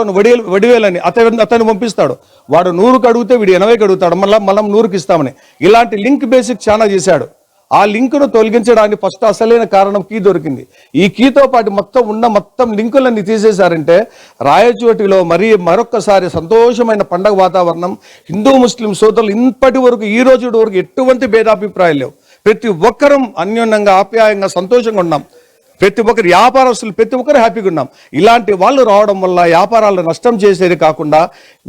వడివేలని అతను పంపిస్తాడు. వాడు 100కి అడిగితే వీడు 80కి అడుగుతాడు, మళ్ళీ 100కి ఇస్తామని. ఇలాంటి లింక్ బేసిక్ చాలా చేశాడు. ఆ లింకును తొలగించడానికి ఫస్ట్ అసలైన కారణం కీ దొరికింది. ఈ కీతో పాటు మొత్తం లింకులన్నీ తీసేశారంటే రాయచోటిలో మరొక్కసారి సంతోషమైన పండగ వాతావరణం. హిందూ ముస్లిం సోదరులు ఇప్పటి వరకు ఈ రోజు వరకు ఎటువంటి భేదాభిప్రాయాలు లేవు. ప్రతి ఒక్కరం అన్యోన్యంగా ఆప్యాయంగా సంతోషంగా ఉన్నాం. ప్రతి ఒక్కరు వ్యాపారస్తులు ప్రతి ఒక్కరు హ్యాపీగా ఉన్నాం. ఇలాంటి వాళ్ళు రావడం వల్ల వ్యాపారాలు నష్టం చేసేది కాకుండా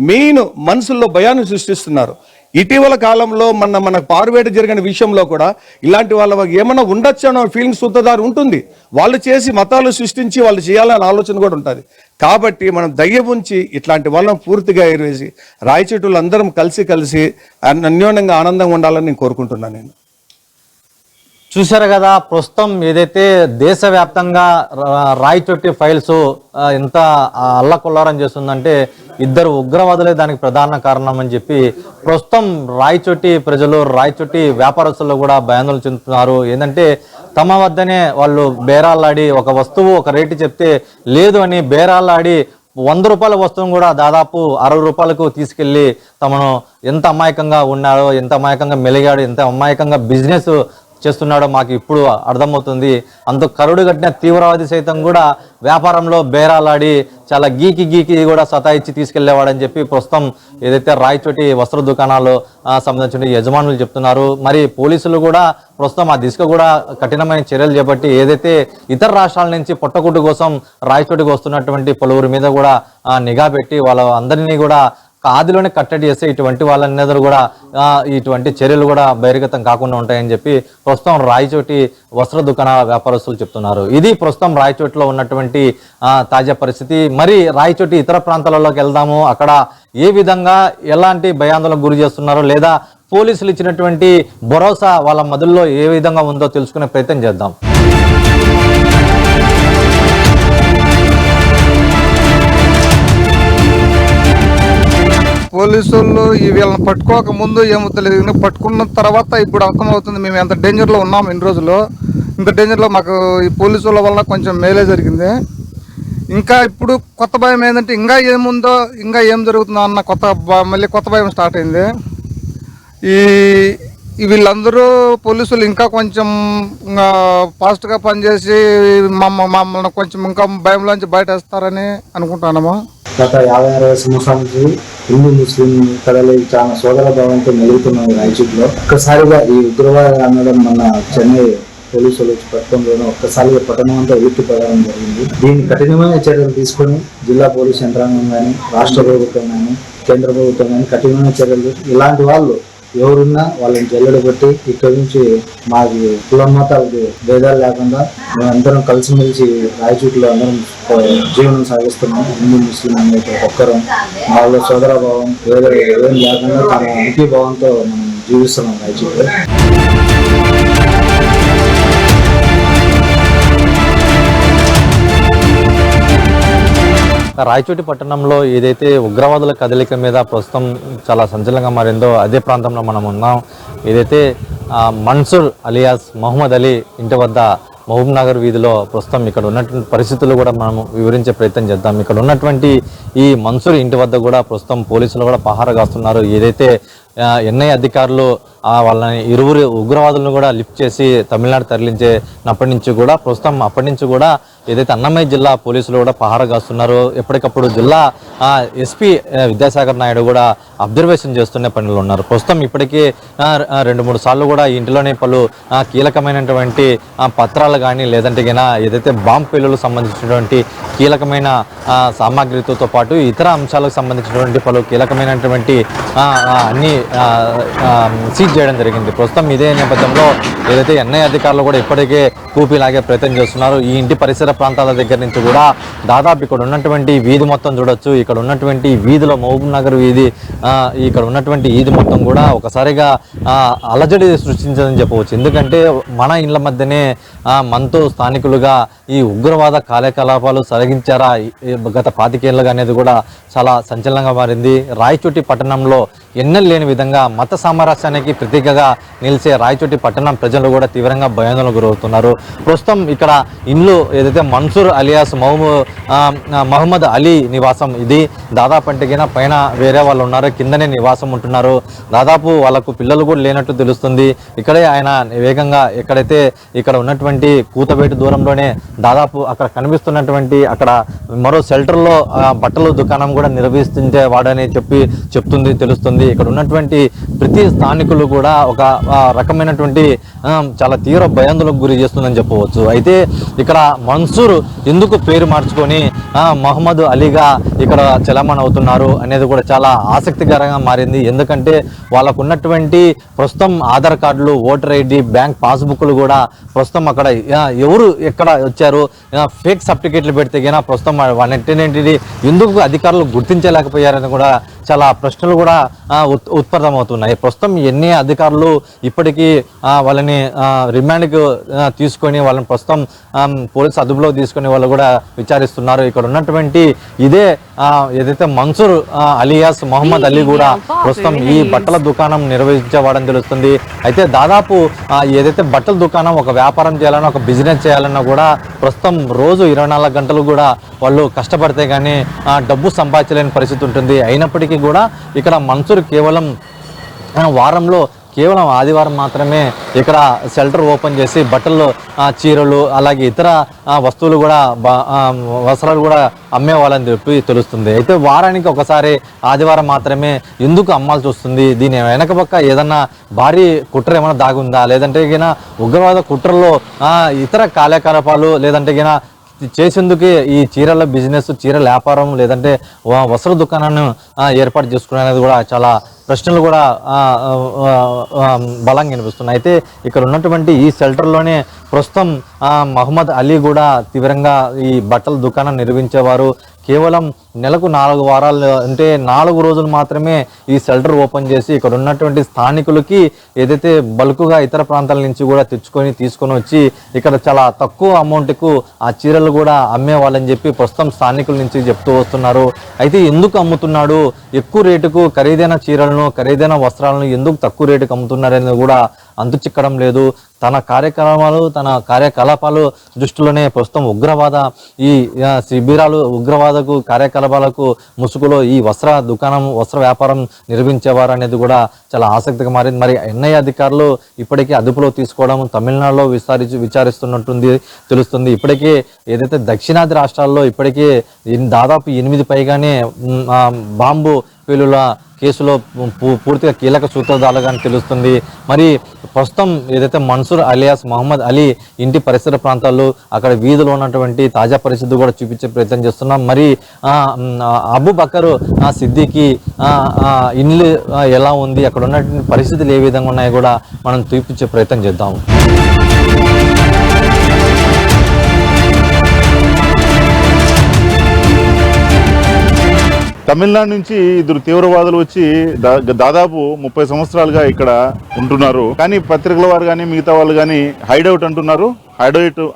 మెయిన్ మనసుల్లో భయాన్ని సృష్టిస్తున్నారు. ఇటీవల కాలంలో మన పారువేట జరిగిన విషయంలో కూడా ఇలాంటి వాళ్ళ ఏమన్నా ఉండొచ్చు అన్న ఫీలింగ్స్ సుద్దదారు ఉంటుంది. వాళ్ళు చేసి మతాలు సృష్టించి వాళ్ళు చేయాలనే ఆలోచన కూడా ఉంటుంది. కాబట్టి మనం దయ్యం ఉంచి ఇట్లాంటి వాళ్ళని పూర్తిగా ఎరివేసి రాయచోటులు అందరం కలిసి అన్యోన్యంగా ఆనందంగా ఉండాలని నేను కోరుకుంటున్నాను. నేను చూశారు కదా, ప్రస్తుతం ఏదైతే దేశవ్యాప్తంగా రాయచోటి ఫైల్స్ ఎంత అల్లకొల్లారం చేస్తుందంటే ఇద్దరు ఉగ్రవాదులే దానికి ప్రధాన కారణం అని చెప్పి ప్రస్తుతం రాయచోటి ప్రజలు, రాయచోటి వ్యాపారస్తులు కూడా భయాందోళన చెందుతున్నారు. ఏంటంటే తమ వద్దనే వాళ్ళు బేరాలాడి ఒక వస్తువు ఒక రేటు చెప్తే లేదు అని బేరాలాడి 100 రూపాయల వస్తువును కూడా దాదాపు 60 రూపాయలకు తీసుకెళ్లి తమను ఎంత అమాయకంగా ఉన్నాడో, ఎంత అమాయకంగా మెలిగాడో, ఎంత అమాయకంగా బిజినెస్ చేస్తున్నాడో మాకు ఇప్పుడు అర్థమవుతుంది. అంత కరుడు కట్టిన తీవ్రవాది సైతం కూడా వ్యాపారంలో బేరాలాడి చాలా గీకి కూడా సతాయిచ్చి తీసుకెళ్లేవాడని చెప్పి ప్రస్తుతం ఏదైతే రాయచోటి వస్త్ర దుకాణాలు సంబంధించిన యజమానులు చెప్తున్నారు. మరి పోలీసులు కూడా ప్రస్తుతం ఆ దిశగా కూడా కఠినమైన చర్యలు చేపట్టి ఏదైతే ఇతర రాష్ట్రాల నుంచి పొట్టగుడ్డు కోసం రాయచోటికి వస్తున్నటువంటి పలువురి మీద కూడా నిఘా పెట్టి వాళ్ళ అందరినీ కూడా ఆదిలోనే కట్టడి చేస్తే ఇటువంటి వాళ్ళందరూ కూడా ఇటువంటి చర్యలు కూడా బహిర్గతం కాకుండా ఉంటాయని చెప్పి ప్రస్తుతం రాయచోటి వస్త్ర దుకాణ వ్యాపారస్తులు చెప్తున్నారు. ఇది ప్రస్తుతం రాయచోటిలో ఉన్నటువంటి తాజా పరిస్థితి. మరి రాయచోటి ఇతర ప్రాంతాలలోకి వెళ్దాము. అక్కడ ఏ విధంగా ఎలాంటి భయాందోళనకు గురి చేస్తున్నారో లేదా పోలీసులు ఇచ్చినటువంటి భరోసా వాళ్ళ మధుల్లో ఏ విధంగా ఉందో తెలుసుకునే ప్రయత్నం చేద్దాం. పోలీసు వాళ్ళు వీళ్ళని పట్టుకోక ముందు ఏమవుతలేదు, పట్టుకున్న తర్వాత ఇప్పుడు అర్థమవుతుంది మేము ఎంత డేంజర్లో ఉన్నాం. ఇన్ని రోజులు ఇంత డేంజర్లో మాకు ఈ పోలీసు వాళ్ళ వల్ల కొంచెం మేలే జరిగింది. ఇంకా ఇప్పుడు కొత్త భయం ఏంటంటే ఇంకా ఏముందో, ఇంకా ఏం జరుగుతుందో అన్న మళ్ళీ కొత్త భయం స్టార్ట్ అయింది. వీళ్ళందరూ పోలీసులు ఇంకా కొంచెం ఫాస్ట్గా పనిచేసి మమ్మల్ని కొంచెం ఇంకా భయంలోంచి బయటేస్తారని అనుకుంటున్నాము. గత 50-60 సంవత్సరాల నుంచి హిందూ ముస్లిం కథలు చాలా సోదర భావంతో మెలుగుతున్నాయి రాయచూటిలో. ఒక్కసారిగా ఈ ఉగ్రవాదం అనడం మన చెన్నై పోలీసులు వచ్చి పట్టడంలోనే ఒక్కసారిగా పట్టణం అంతా ఉలిక్కిపడడం జరిగింది. దీన్ని కఠినమైన చర్యలు తీసుకొని జిల్లా పోలీస్ యంత్రాంగం కానీ, రాష్ట్ర ప్రభుత్వం కానీ, కేంద్ర ప్రభుత్వం కానీ కఠినమైన చర్యలు, ఇలాంటి వాళ్ళు ఎవరున్నా వాళ్ళని జల్లెడ పెట్టి ఇక్కడి నుంచి మాకు కులం మతాలకు భేదాలు లేకుండా మేమందరం కలిసిమెలిసి రాయచూటిలో అందరం జీవనం సాగిస్తున్నాం. హిందూ ముస్లిం అనేది ఒక్కరం మా వాళ్ళ సోదర భావం ఏం లేకుండా తన అంకీ భావంతో మనం జీవిస్తున్నాం రాయచూటిలో. రాయచోటి పట్టణంలో ఏదైతే ఉగ్రవాదుల కదలిక మీద ప్రస్తుతం చాలా సంచలనంగా మారిందో అదే ప్రాంతంలో మనం ఉన్నాం. ఏదైతే మన్సూర్ అలియాస్ మహమ్మద్ అలీ ఇంటి వద్ద మహబూబ్ నగర్ వీధిలో ప్రస్తుతం ఇక్కడ ఉన్నటువంటి పరిస్థితులు కూడా మనం వివరించే ప్రయత్నం చేద్దాం. ఇక్కడ ఉన్నటువంటి ఈ మన్సూర్ ఇంటి వద్ద కూడా ప్రస్తుతం పోలీసులు కూడా పహారా కాస్తున్నారు. ఏదైతే ఎన్ఐ అధికారులు వాళ్ళని ఇరువురు ఉగ్రవాదులను కూడా లిఫ్ట్ చేసి తమిళనాడు తరలించేనప్పటి నుంచి కూడా ప్రస్తుతం అప్పటి నుంచి కూడా ఏదైతే అన్నమయ్య జిల్లా పోలీసులు కూడా పహారా కాస్తున్నారు. ఎప్పటికప్పుడు జిల్లా ఎస్పీ విద్యాసాగర్ నాయుడు కూడా అబ్జర్వేషన్ చేస్తున్న పనిలో ఉన్నారు. ప్రస్తుతం ఇప్పటికే 2-3 సార్లు కూడా ఈ ఇంటిలోనే పలు కీలకమైనటువంటి పత్రాలు కానీ లేదంటే ఏదైతే బాంబు పేలులకు సంబంధించినటువంటి కీలకమైన సామాగ్రితో పాటు ఇతర అంశాలకు సంబంధించినటువంటి పలు కీలకమైనటువంటి అన్ని సీజ్ చేయడం జరిగింది. ప్రస్తుతం ఇదే నేపథ్యంలో ఏదైతే ఎన్ఐ అధికారులు కూడా ఇప్పటికే కూపీలాగే ప్రయత్నం చేస్తున్నారు. ఈ ఇంటి పరిసర ప్రాంతాల దగ్గర నుంచి కూడా దాదాపు ఇక్కడ ఉన్నటువంటి వీధి మొత్తం చూడొచ్చు. ఇక్కడ ఉన్నటువంటి వీధిలో మహబూబ్ నగర్ వీధి, ఇక్కడ ఉన్నటువంటి వీధి మొత్తం కూడా ఒకసారిగా అలజడి సృష్టించదని చెప్పవచ్చు. ఎందుకంటే మన ఇళ్ల మధ్యనే మనతో స్థానికులుగా ఈ ఉగ్రవాద కార్యకలాపాలు సాగించారా గత 25 ఏళ్ళుగా అనేది కూడా చాలా సంచలనంగా మారింది. రాయచోటి పట్టణంలో ఎన్నెలు లేని విధంగా మత సామరస్యానికి ప్రతీకగా నిలిచే రాయచోటి పట్టణం ప్రజలు కూడా తీవ్రంగా భయాందోళనకు గురవుతున్నారు. ప్రస్తుతం ఇక్కడ ఇల్లు ఏదైతే మన్సూర్ అలియాస్ మహమ్మద్ అలీ నివాసం ఇది. దాదాపు అంటే పైన వేరే వాళ్ళు ఉన్నారు, కిందనే నివాసం ఉంటున్నారు. దాదాపు వాళ్ళకు పిల్లలు కూడా లేనట్టు తెలుస్తుంది. ఇక్కడే ఆయన వేగంగా ఇక్కడ ఉన్నటువంటి కూతవేటు దూరంలోనే దాదాపు అక్కడ కనిపిస్తున్నటువంటి అక్కడ మరో షెల్టర్లో బట్టల దుకాణం కూడా నిర్వహిస్తుంటే వాడని తెలుస్తుంది. ఇక్కడ ఉన్నటువంటి ప్రతి స్థానికులు కూడా ఒక రకమైనటువంటి చాలా తీవ్ర భయాందోళనకు గురి చేస్తుందని చెప్పవచ్చు. అయితే ఇక్కడ మన్సూర్ ఎందుకు పేరు మార్చుకొని మహమ్మద్ అలీగా ఇక్కడ చలామణి అవుతున్నారు అనేది కూడా చాలా ఆసక్తికరంగా మారింది. ఎందుకంటే వాళ్ళకు ఉన్నటువంటి ప్రస్తుతం ఆధార్ కార్డులు, ఓటర్ ఐడి, బ్యాంక్ పాస్బుక్లు కూడా ప్రస్తుతం అక్కడ ఎవరు ఎక్కడ వచ్చారు, ఫేక్ సర్టిఫికేట్లు పెడితే ప్రస్తుతం వాటిని ఎందుకు అధికారులు గుర్తించలేకపోయారని కూడా చాలా ప్రశ్నలు కూడా ఉత్పన్నమవుతున్నాయి. ప్రస్తుతం ఎన్ని అధికారులు ఇప్పటికీ వాళ్ళని రిమాండ్కి తీసుకొని వాళ్ళని ప్రస్తుతం పోలీసు అదుపులో తీసుకొని వాళ్ళు కూడా విచారిస్తున్నారు. ఇక్కడ ఉన్నటువంటి ఏదైతే మన్సూర్ అలియాస్ మహమ్మద్ అలీ కూడా ప్రస్తుతం ఈ బట్టల దుకాణం నిర్వహించేవాడని తెలుస్తుంది. అయితే దాదాపు ఏదైతే బట్టల దుకాణం ఒక వ్యాపారం చేయాలన్నా ఒక బిజినెస్ చేయాలన్నా కూడా ప్రస్తుతం రోజు 24 గంటలు కూడా వాళ్ళు కష్టపడితే కానీ డబ్బు సంపాదించలేని పరిస్థితి ఉంటుంది. అయినప్పటికీ కూడా ఇక్కడ మన్సూర్ కేవలం వారంలో కేవలం ఆదివారం మాత్రమే ఇక్కడ షెల్టర్ ఓపెన్ చేసి బట్టలు, చీరలు అలాగే ఇతర వస్తువులు కూడా వస్త్రాలు కూడా అమ్మేవాళ్ళని చెప్పి తెలుస్తుంది. అయితే వారానికి ఒకసారి ఆదివారం మాత్రమే ఎందుకు అమ్మాల్సి వస్తుంది? దీని వెనక పక్క ఏదన్నా భారీ కుట్ర ఏమైనా దాగుందా, లేదంటే ఉగ్రవాద కుట్రలో ఇతర కార్యకలాపాలు లేదంటే చేసేందుకే ఈ చీరల బిజినెస్, చీరల వ్యాపారం లేదంటే వస్త్ర దుకాణాన్ని ఏర్పాటు చేసుకునే అనేది కూడా చాలా ప్రశ్నలు కూడా బలంగా వినిపిస్తున్నాయి. అయితే ఇక్కడ ఉన్నటువంటి ఈ షెల్టర్లోనే ప్రస్తుతం మహమ్మద్ అలీ కూడా తీవ్రంగా ఈ బట్టల దుకాణం నిర్వహించేవారు. కేవలం నెలకు 4 వారాలు అంటే 4 రోజులు మాత్రమే ఈ షెల్టర్ ఓపెన్ చేసి ఇక్కడ ఉన్నటువంటి స్థానికులకి ఏదైతే బల్క్గా ఇతర ప్రాంతాల నుంచి కూడా తీసుకొని వచ్చి ఇక్కడ చాలా తక్కువ అమౌంట్కు ఆ చీరలు కూడా అమ్మేవాళ్ళని చెప్పి ప్రస్తుతం స్థానికుల నుంచి చెప్తూ వస్తున్నారు. అయితే ఎందుకు అమ్ముతున్నాడు, ఎక్కువ రేటుకు ఖరీదైన చీరలను, ఖరీదైన వస్త్రాలను ఎందుకు తక్కువ రేటుకు అమ్ముతున్నారనేది కూడా అంతు చిక్కడం లేదు. తన కార్యక్రమాలు, తన కార్యకలాపాలు దృష్టిలోనే ప్రస్తుతం ఉగ్రవాద ఈ శిబిరాలు, ఉగ్రవాదకు కార్యకలాపాలకు ముసుగులో ఈ వస్త్ర వ్యాపారం నిర్వహించేవారు అనేది కూడా చాలా ఆసక్తిగా మారింది. మరి ఎన్ఐ అధికారులు ఇప్పటికే అదుపులో తీసుకోవడం తమిళనాడులో విచారిస్తున్నట్టుంది తెలుస్తుంది. ఇప్పటికే ఏదైతే దక్షిణాది రాష్ట్రాల్లో ఇప్పటికే దాదాపు 8 పైగానే బాంబు పేలుల కేసులో పూర్తిగా కీలక సూత్రధారులుగా తెలుస్తుంది. మరి ప్రస్తుతం ఏదైతే మన్సూర్ అలియాస్ మహమ్మద్ అలీ ఇంటి పరిసర ప్రాంతాల్లో అక్కడ వీధిలో ఉన్నటువంటి తాజా పరిస్థితి కూడా చూపించే ప్రయత్నం చేస్తున్నాం. మరి అబు బకర్ సిద్దికి ఇల్లు ఎలా ఉంది, అక్కడ ఉన్నటువంటి పరిస్థితులు ఏ విధంగా ఉన్నాయో కూడా మనం చూపించే ప్రయత్నం చేద్దాం. తమిళనాడు నుంచి 2 తీవ్రవాదులు వచ్చి దాదాపు 30 సంవత్సరాలుగా ఇక్కడ ఉంటున్నారు. కానీ పత్రికల వారు కానీ మిగతా వాళ్ళు కానీ హైడౌట్ అంటున్నారు.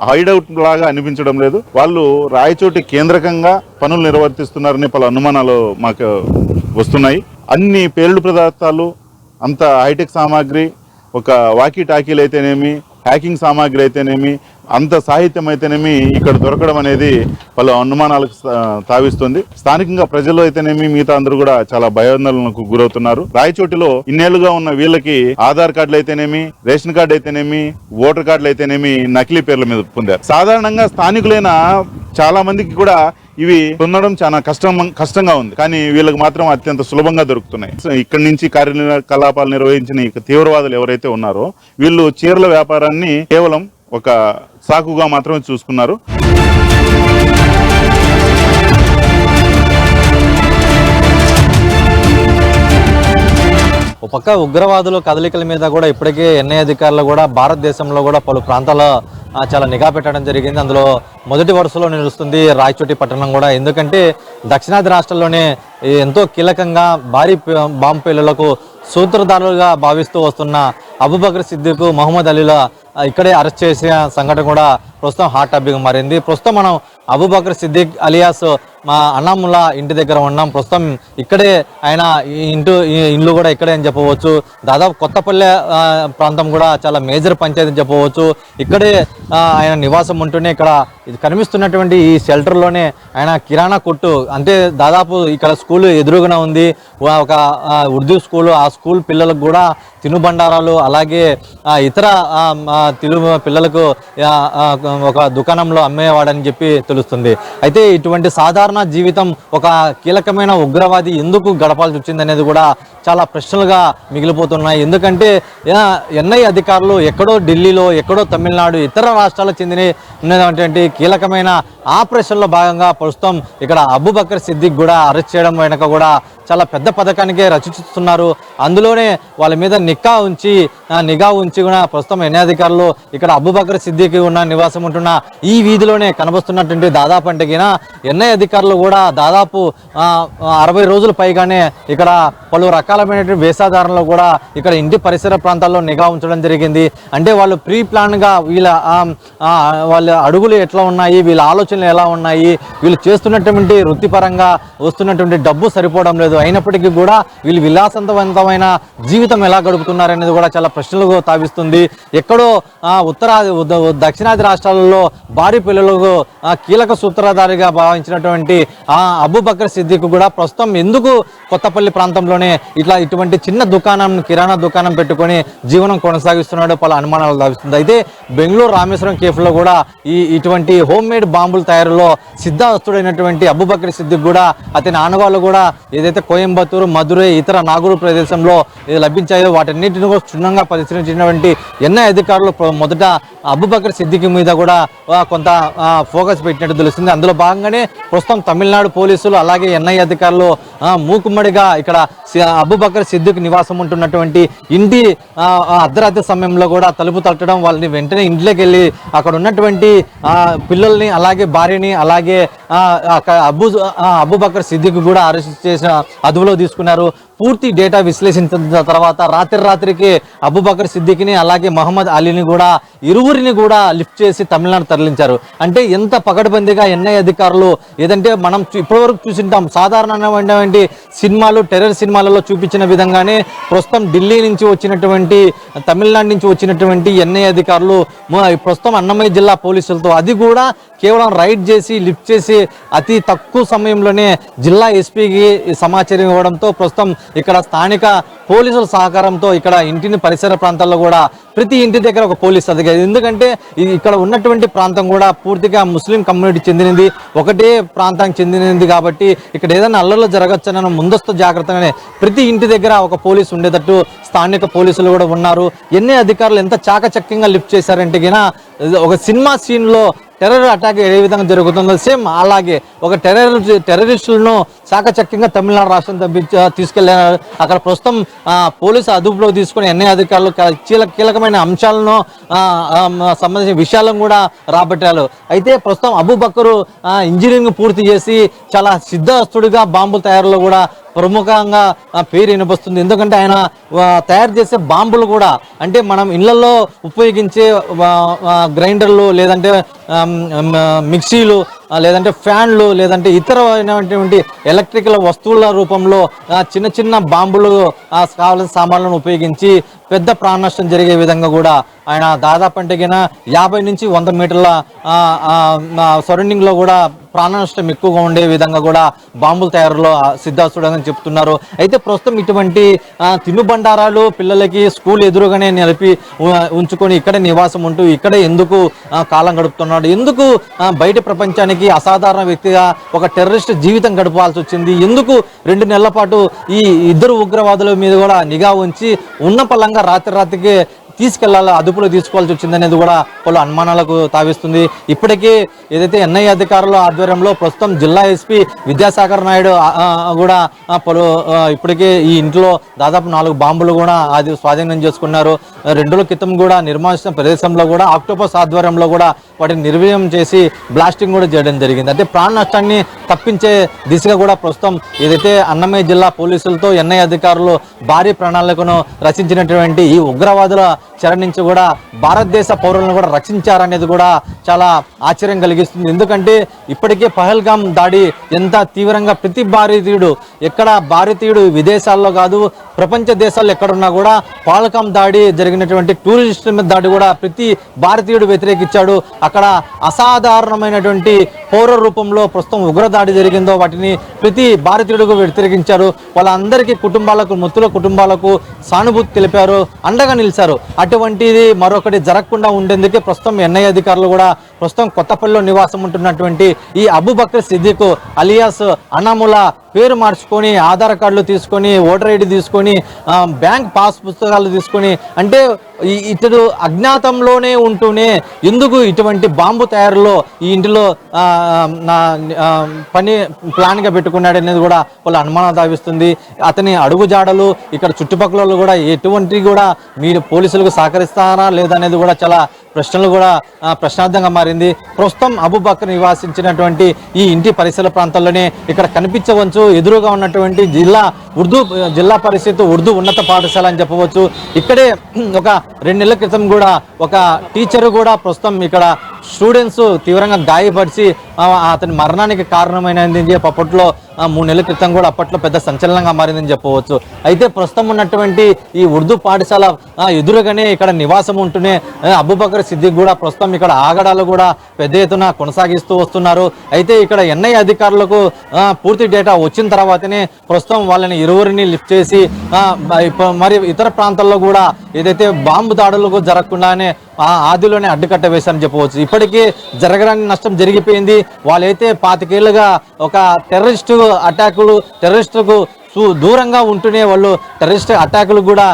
హైడౌట్ లాగా అనిపించడం లేదు. వాళ్ళు రాయచోటి కేంద్రకంగా పనులు నిర్వర్తిస్తున్నారని పలు అనుమానాలు మాకు వస్తున్నాయి. అన్ని పేలుడు పదార్థాలు, అంత హైటెక్ సామాగ్రి, ఒక వాకీ టాకీలు అయితేనేమి, హ్యాకింగ్ సామాగ్రి అయితేనేమి, అంత సాహిత్యం అయితేనేమి ఇక్కడ దొరకడం అనేది పలు అనుమానాలకు తావిస్తుంది. స్థానికంగా ప్రజలు అయితేనేమి మిగతా అందరూ కూడా చాలా భయాందోళనకు గురవుతున్నారు. రాయచోటిలో ఇన్నేళ్లుగా ఉన్న వీళ్ళకి ఆధార్ కార్డులు అయితేనేమి, రేషన్ కార్డు అయితేనేమి, ఓటర్ కార్డులు అయితేనేమి నకిలీ పేర్ల మీద పొందారు. సాధారణంగా స్థానికులైన చాలా మందికి కూడా ఇవి పొందడం చాలా కష్టంగా ఉంది. కానీ వీళ్ళకి మాత్రం అత్యంత సులభంగా దొరుకుతున్నాయి. ఇక్కడి నుంచి కార్యకలాపాలు నిర్వహించిన తీవ్రవాదులు ఎవరైతే ఉన్నారో వీళ్ళు చీరల వ్యాపారాన్ని కేవలం ఒక సాకుగా మాత్రమే చూసుకున్నారు. ఒక పక్క ఉగ్రవాదుల కదలికల మీద కూడా ఇప్పటికే ఎన్ఐ అధికారులు కూడా భారతదేశంలో కూడా పలు ప్రాంతాల్లో చాలా నిఘా పెట్టడం జరిగింది. అందులో మొదటి వరుసలో నిలుస్తుంది రాయచోటి పట్టణం కూడా. ఎందుకంటే దక్షిణాది రాష్ట్రాల్లోనే ఎంతో కీలకంగా భారీ బాంబు పేలులకు సూత్రధారులుగా భావిస్తూ వస్తున్న అబూబకర్ సిద్దిక్, మహమ్మద్ అలీల ఇక్కడే అరెస్ట్ చేసిన సంఘటన కూడా ప్రస్తుతం హాట్ టాపిక్గా మారింది. ప్రస్తుతం మనం అబూబకర్ సిద్దిక్ అలియాస్ మా అన్నమ్ముల ఇంటి దగ్గర ఉన్నాం. ప్రస్తుతం ఇక్కడే ఆయన ఇండ్లు కూడా ఇక్కడే అని చెప్పవచ్చు. దాదాపు కొత్తపల్లె ప్రాంతం కూడా చాలా మేజర్ పంచాయతీ అని చెప్పవచ్చు. ఇక్కడే ఆయన నివాసం ఉంటూనే ఇక్కడ కనిపిస్తున్నటువంటి ఈ షెల్టర్లోనే ఆయన కిరాణా కొట్టు, అంటే దాదాపు ఇక్కడ స్కూల్ ఎదురుగున ఉంది, ఒక ఉర్దూ స్కూల్. ఆ స్కూల్ పిల్లలకు కూడా తినుబండారాలు అలాగే ఇతర తెలుగు పిల్లలకు ఒక దుకాణంలో అమ్మేవాడని చెప్పి తెలుస్తుంది. అయితే ఇటువంటి సాధారణ జీవితం ఒక కీలకమైన ఉగ్రవాది ఎందుకు గడపాల్సి వచ్చింది అనేది కూడా చాలా ప్రశ్నలుగా మిగిలిపోతున్నాయి. ఎందుకంటే ఎన్ఐ అధికారులు ఎక్కడో ఢిల్లీలో, ఎక్కడో తమిళనాడు, ఇతర రాష్ట్రాలకు చెందినటువంటి కీలకమైన ఆపరేషన్లో భాగంగా ప్రస్తుతం ఇక్కడ అబూబకర్ సిద్దిక్ కూడా అరెస్ట్ చేయడం వెనక కూడా చాలా పెద్ద పథకానికే రచిస్తున్నారు. అందులోనే వాళ్ళ మీద నిఘా ఉంచి కూడా ప్రస్తుతం ఎన్ఐ అధికారులు ఇక్కడ అబూబకర్ సిద్దిక్ ఉన్న నివాసం ఉంటున్న ఈ వీధిలోనే కనబస్తున్నటువంటి దాదాపు అంటే ఎన్ఐ అధికారులు కూడా దాదాపు 60 రోజుల పైగానే ఇక్కడ పలు రకాలమైనటువంటి వేషధారణలో కూడా ఇక్కడ ఇంటి పరిసర ప్రాంతాల్లో నిఘా ఉంచడం జరిగింది. అంటే వాళ్ళు ప్రీ ప్లాన్గా వాళ్ళ అడుగులు ఎట్లా ఉన్నాయి, వీళ్ళ ఆలోచనలు ఎలా ఉన్నాయి, వీళ్ళు చేస్తున్నటువంటి వృత్తిపరంగా వస్తున్నటువంటి డబ్బు సరిపోవడం లేదు, అయినప్పటికీ కూడా వీళ్ళు విలాసవంతమైన జీవితం ఎలా గడుపుతున్నారనేది కూడా చాలా ప్రశ్నలకు తావిస్తుంది. ఎక్కడో దక్షిణాది రాష్ట్రాలలో భారీ పిల్లలకు కీలక సూత్రధారిగా భావించినటువంటి అబూబకర్ సిద్దిక్ కూడా ప్రస్తుతం ఎందుకు కొత్తపల్లి ప్రాంతంలోనే ఇటువంటి చిన్న కిరాణా దుకాణం పెట్టుకొని జీవనం కొనసాగిస్తున్నాడో పలు అనుమానాలు తావిస్తుంది. అయితే బెంగళూరు రామేశ్వరం కేఫ్లో కూడా ఇటువంటి హోమ్ మేడ్ బాంబుల తయారీలో సిద్ధహస్తుడైనటువంటి అబూబకర్ సిద్దిక్ కూడా అతని ఆనవాళ్ళు కూడా ఏదైతే కోయంబత్తూరు, మధురై, ఇతర నాగూరు ప్రదేశంలో లభించాయో వాటన్నిటిని కూడా క్షుణ్ణంగా పరిశీలించినటువంటి ఎన్ఐ అధికారులు మొదట అబూబకర్ సిద్దిక్ మీద కూడా కొంత ఫోకస్ పెట్టినట్టు తెలుస్తుంది. అందులో భాగంగానే ప్రస్తుతం తమిళనాడు పోలీసులు అలాగే ఎన్ఐ అధికారులు మూకుమ్మడిగా ఇక్కడ అబూబకర్ సిద్దిక్ నివాసం ఉంటున్నటువంటి ఇంటి అర్ధరాత్రి సమయంలో కూడా తలుపు తట్టడం, వాళ్ళని వెంటనే ఇంట్లోకి వెళ్ళి అక్కడ ఉన్నటువంటి పిల్లల్ని అలాగే భార్యని అలాగే అబూబకర్ సిద్దిక్ కూడా అరెస్ట్ చేసిన అదుపులో తీసుకున్నారు. పూర్తి డేటా విశ్లేషించిన తర్వాత రాత్రికి అబూబకర్ సిద్దిక్ని అలాగే మహమ్మద్ అలీని కూడా ఇరువురిని కూడా లిఫ్ట్ చేసి తమిళనాడు తరలించారు. అంటే ఎంత పకడ్బందీగా ఎన్ఐ అధికారులు, ఏదంటే మనం ఇప్పటివరకు చూసింటాం సాధారణమైనటువంటి సినిమాలు, టెర్రర్ సినిమాలలో చూపించిన విధంగానే ప్రస్తుతం ఢిల్లీ నుంచి వచ్చినటువంటి, తమిళనాడు నుంచి వచ్చినటువంటి ఎన్ఐ అధికారులు ప్రస్తుతం అన్నమయ్య జిల్లా పోలీసులతో, అది కూడా కేవలం రైడ్ చేసి లిఫ్ట్ చేసి అతి తక్కువ సమయంలోనే జిల్లా ఎస్పీకి సమాచారం ఇవ్వడంతో ప్రస్తుతం ఇక్కడ స్థానిక పోలీసుల సహకారంతో ఇక్కడ ఇంటిని పరిసర ప్రాంతాల్లో కూడా ప్రతి ఇంటి దగ్గర ఒక పోలీస్ అధికారి, ఎందుకంటే ఇక్కడ ఉన్నటువంటి ప్రాంతం కూడా పూర్తిగా ముస్లిం కమ్యూనిటీ చెందినది, ఒకటే ప్రాంతానికి చెందినది కాబట్టి ఇక్కడ ఏదైనా అల్లర్లు జరగచ్చన్న ముందస్తు జాగ్రత్తగానే ప్రతి ఇంటి దగ్గర ఒక పోలీసు ఉండేటట్టు స్థానిక పోలీసులు కూడా ఉన్నారు. ఎన్ని అధికారులు ఎంత చాకచక్యంగా లిఫ్ట్ చేశారంటే ఒక సినిమా సీన్లో టెర్రర్ అటాక్ ఏ విధంగా జరుగుతుందో సేమ్ అలాగే ఒక టెర్రరిస్టులను చాకచక్యంగా తమిళనాడు రాష్ట్రం తీసుకెళ్లారు. అక్కడ ప్రస్తుతం పోలీసు అదుపులో తీసుకుని ఎన్ఐ అధికారులు కీలకమైన అంశాలను సంబంధించిన విషయాలను కూడా రాబట్టారు. అయితే ప్రస్తుతం అబూబకర్ ఇంజనీరింగ్ పూర్తి చేసి చాలా సిద్ధహస్తుడిగా బాంబుల తయారీలో కూడా ప్రముఖంగా పేరు వినిపిస్తుంది. ఎందుకంటే ఆయన తయారు చేసే బాంబులు కూడా, అంటే మనం ఇళ్లలో ఉపయోగించే గ్రైండర్లు, లేదంటే మిక్సీలు, లేదంటే ఫ్యాన్లు, లేదంటే ఇతరమైనటువంటి ఎలక్ట్రికల్ వస్తువుల రూపంలో చిన్న చిన్న బాంబులు కావాల్సిన సామాన్లను ఉపయోగించి పెద్ద ప్రాణ నష్టం జరిగే విధంగా కూడా ఆయన దాదాపు అంటే 50 నుంచి 100 మీటర్ల సరౌండింగ్లో కూడా ప్రాణ నష్టం ఎక్కువగా ఉండే విధంగా కూడా బాంబుల తయారులో సిద్ధహస్తుడని చెప్తున్నారు. అయితే ప్రస్తుతం ఇటువంటి తినుబండారాలు పిల్లలకి స్కూల్ ఎదురుగానే నిలిపి ఉంచుకొని ఇక్కడే నివాసం ఉంటూ ఇక్కడే ఎందుకు కాలం గడుపుతున్నాడు, ఎందుకు బయట ప్రపంచానికి అసాధారణ వ్యక్తిగా ఒక టెర్రరిస్ట్ జీవితం గడపాల్సి వచ్చింది, ఎందుకు 2 నెలల పాటు ఈ ఇద్దరు ఉగ్రవాదుల మీద కూడా నిఘా ఉంచి ఉన్న పలంగా రాత్రికి తీసుకెళ్లాలి, అదుపులో తీసుకోవాల్సి వచ్చిందనేది కూడా పలు అనుమానాలకు తావిస్తుంది. ఇప్పటికీ ఏదైతే ఎన్ఐ అధికారుల ఆధ్వర్యంలో ప్రస్తుతం జిల్లా ఎస్పీ విద్యాసాగర్ నాయుడు కూడా ఇప్పటికే ఈ ఇంట్లో దాదాపు 4 బాంబులు కూడా అది స్వాధీనం చేసుకున్నారు. 2 రోజుల క్రితం కూడా నిర్మాణ ప్రదేశంలో కూడా ఆక్టోపస్ ఆధ్వర్యంలో కూడా వాటిని నిర్వీర్యం చేసి బ్లాస్టింగ్ కూడా చేయడం జరిగింది. అంటే ప్రాణ నష్టాన్ని తప్పించే దిశగా కూడా ప్రస్తుతం ఏదైతే అన్నమయ్య జిల్లా పోలీసులతో ఎన్ఐ అధికారులు భారీ ప్రణాళికను రచించినటువంటి ఈ ఉగ్రవాదుల చెర నుంచి కూడా భారతదేశ పౌరులను కూడా రక్షించారనేది కూడా చాలా ఆశ్చర్యం కలిగిస్తుంది. ఎందుకంటే ఇప్పటికే పహల్గామ్ దాడి ఎంత తీవ్రంగా ప్రతి భారతీయుడు, ఎక్కడ భారతీయుడు విదేశాల్లో కాదు ప్రపంచ దేశాల్లో ఎక్కడున్నా కూడా పహల్గామ్ దాడి జరిగినటువంటి టూరిస్టుల మీద దాడి కూడా ప్రతి భారతీయుడు వ్యతిరేకించాడు. అక్కడ అసాధారణమైనటువంటి పౌర రూపంలో ప్రస్తుతం ఉగ్రదాడి జరిగిందో వాటిని ప్రతి భారతీయుడికి వ్యతిరేకించారు. వాళ్ళందరికీ కుటుంబాలకు, మృతుల కుటుంబాలకు సానుభూతి తెలిపారు, అండగా నిలిచారు. అటువంటిది మరొకటి జరగకుండా ఉండేందుకే ప్రస్తుతం ఎన్ఐఏ అధికారులు కూడా ప్రస్తుతం కొత్తపల్లిలో నివాసం ఉంటున్నటువంటి ఈ అబూబకర్ సిద్దిక్ అలియాస్ అనాములా పేరు మార్చుకొని ఆధార్ కార్డులు తీసుకొని ఓటర్ ఐడి తీసుకొని బ్యాంక్ పాస్ పుస్తకాలు తీసుకొని, అంటే ఇతడు అజ్ఞాతంలోనే ఉంటూనే ఎందుకు ఇటువంటి బాంబు తయారులో ఈ ఇంటిలో పని ప్లాన్గా పెట్టుకున్నాడు అనేది కూడా వాళ్ళ అనుమానం దావిస్తుంది. అతని అడుగుజాడలు ఇక్కడ చుట్టుపక్కల కూడా ఎటువంటి కూడా మీరు పోలీసులకు సహకరిస్తారా లేదా అనేది కూడా చాలా ప్రశ్నలు కూడా ప్రశ్నార్థంగా మారింది. ప్రస్తుతం అబూబకర్ నివాసించినటువంటి ఈ ఇంటి పరిసర ప్రాంతాల్లోనే ఇక్కడ కనిపించవచ్చు ఎదురుగా ఉన్నటువంటి జిల్లా పరిషత్ ఉర్దూ ఉన్నత పాఠశాల అని చెప్పవచ్చు. ఇక్కడే ఒక 2 నెలల క్రితం కూడా ఒక టీచరు కూడా ప్రస్తుతం ఇక్కడ స్టూడెంట్స్ తీవ్రంగా గాయపరిచి అతని మరణానికి కారణమైనది అప్పట్లో 3 నెలల క్రితం కూడా అప్పట్లో పెద్ద సంచలనంగా మారిందని చెప్పవచ్చు. అయితే ప్రస్తుతం ఉన్నటువంటి ఈ ఉర్దూ పాఠశాల ఎదురుగానే ఇక్కడ నివాసం ఉంటూనే అబూబకర్ సిద్దిక్ కూడా ప్రస్తుతం ఇక్కడ ఆగడాలు కూడా పెద్ద ఎత్తున కొనసాగిస్తూ వస్తున్నారు. అయితే ఇక్కడ ఎన్ఐఏ అధికారులకు పూర్తి డేటా వచ్చిన తర్వాతనే ప్రస్తుతం వాళ్ళని ఇరువురిని లిఫ్ట్ చేసి మరి ఇతర ప్రాంతాల్లో కూడా ఏదైతే బాంబు దాడులకు జరగకుండానే ఆదిలోనే అడ్డుకట్ట వేశారని చెప్పవచ్చు. ఇప్పటికీ జరగడానికి నష్టం జరిగిపోయింది. వాళ్ళైతే 25 ఏళ్ళుగా ఒక టెర్రరిస్టులకు దూరంగా ఉంటూనే వాళ్ళు టెర్రరిస్ట్ అటాకులు కూడా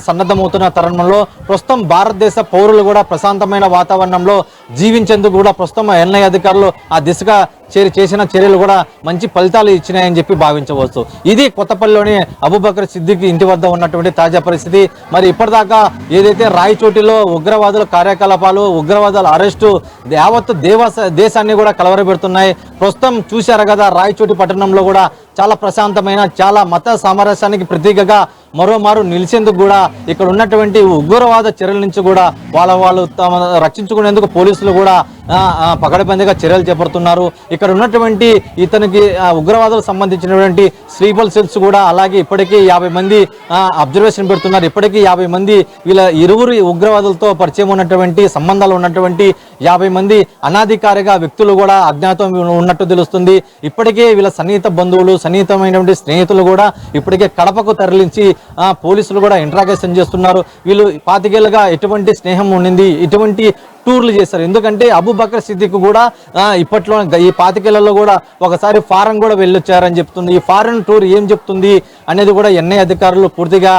సన్నద్ధమవుతున్న తరుణంలో ప్రస్తుతం భారతదేశ పౌరులు కూడా ప్రశాంతమైన వాతావరణంలో జీవించేందుకు కూడా ప్రస్తుతం ఎన్ఐఏ అధికారులు ఆ దిశగా చేసిన చర్యలు కూడా మంచి ఫలితాలు ఇచ్చినాయని చెప్పి భావించవచ్చు. ఇది కొత్తపల్లిలోని అబూబకర్ సిద్దిక్ ఇంటి వద్ద ఉన్నటువంటి తాజా పరిస్థితి. మరి ఇప్పటిదాకా ఏదైతే రాయచోటిలో ఉగ్రవాదుల కార్యకలాపాలు, ఉగ్రవాదుల అరెస్టు యావత్ దేశాన్ని కూడా కలవరపెడుతున్నాయి. ప్రస్తుతం చూశారు కదా, రాయచోటి పట్టణంలో కూడా చాలా ప్రశాంతమైన, చాలా మత సామరస్యానికి ప్రతీకగా మరోమారు నిలిచేందుకు కూడా ఇక్కడ ఉన్నటువంటి ఉగ్రవాద చర్యల నుంచి కూడా వాళ్ళు తమ రక్షించుకునేందుకు పోలీసులు కూడా పకడ్బందీగా చర్యలు చేపడుతున్నారు. ఇక్కడ ఉన్నటువంటి ఇతనికి ఉగ్రవాదులకు సంబంధించినటువంటి స్లీపర్ సెల్స్ కూడా అలాగే ఇప్పటికీ 50 మంది అబ్జర్వేషన్ పెడుతున్నారు. ఇప్పటికీ 50 మంది వీళ్ళ ఇరువురు ఉగ్రవాదులతో పరిచయం ఉన్నటువంటి సంబంధాలు ఉన్నటువంటి 50 మంది అనాధికారిగా వ్యక్తులు కూడా అజ్ఞాతం ఉన్నట్టు తెలుస్తుంది. ఇప్పటికే వీళ్ళ సన్నిహిత బంధువులు, సన్నిహితమైనటువంటి స్నేహితులు కూడా ఇప్పటికే కడపకు తరలించి పోలీసులు కూడా ఇంట్రాగేషన్ చేస్తున్నారు. వీళ్ళు 25 ఏళ్ళుగా ఎటువంటి స్నేహం ఉండింది, ఎటువంటి టూర్లు చేశారు. ఎందుకంటే అబూబకర్ సిద్దిక్ కూడా ఇప్పట్లో ఈ 25 ఏళ్లలో కూడా ఒకసారి ఫారెన్ కూడా వెళ్ళొచ్చారని చెప్తుంది. ఈ ఫారెన్ టూర్ ఏం చెప్తుంది అనేది కూడా ఎన్ఐఏ అధికారులు పూర్తిగా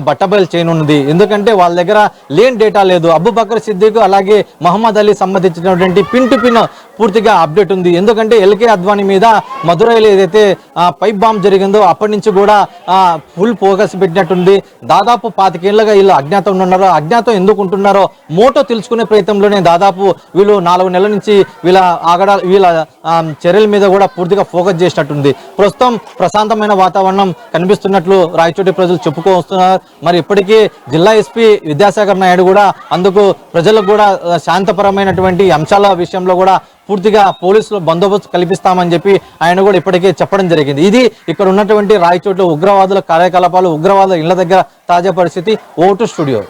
బట్టబయలు చేయనున్నది. ఎందుకంటే వాళ్ళ దగ్గర లేని డేటా లేదు. అబూబకర్ సిద్దిక్ అలాగే మహమ్మద్ అలీ సంబంధించినటువంటి పిన్ టు పిన్ పూర్తిగా అప్డేట్ ఉంది. ఎందుకంటే ఎల్కే అద్వానీ మీద మదురైలో ఏదైతే పైప్ బాంబ్ జరిగిందో అప్పటి నుంచి కూడా ఫుల్ ఫోకస్ పెట్టినట్టుంది. దాదాపు 25 ఏళ్ళుగా వీళ్ళు అజ్ఞాతంలో ఉన్నారో, అజ్ఞాతం ఎందుకు ఉంటున్నారో మోటో తెలుసుకునే ప్రయత్నంలోనే దాదాపు వీళ్ళు 4 నెలల నుంచి వీళ్ళ చర్యల మీద కూడా పూర్తిగా ఫోకస్ చేసినట్టుంది. ప్రస్తుతం ప్రశాంతమైన వాతావరణం కనిపిస్తున్నట్లు రాయచోటి ప్రజలు చెప్పుకో వస్తున్నారు. మరి ఇప్పటికీ జిల్లా ఎస్పీ విద్యాసాగర్ నాయుడు కూడా అందుకు ప్రజలకు కూడా శాంతపరమైనటువంటి అంశాల విషయంలో కూడా పూర్తిగా పోలీసులు బందోబస్తు కల్పిస్తామని చెప్పి ఆయన కూడా ఇప్పటికే చెప్పడం జరిగింది. ఇది ఇక్కడ ఉన్నటువంటి రాయచోట్ల ఉగ్రవాదుల కార్యకలాపాలు, ఉగ్రవాదుల ఇళ్ల దగ్గర తాజా పరిస్థితి. Vote studio.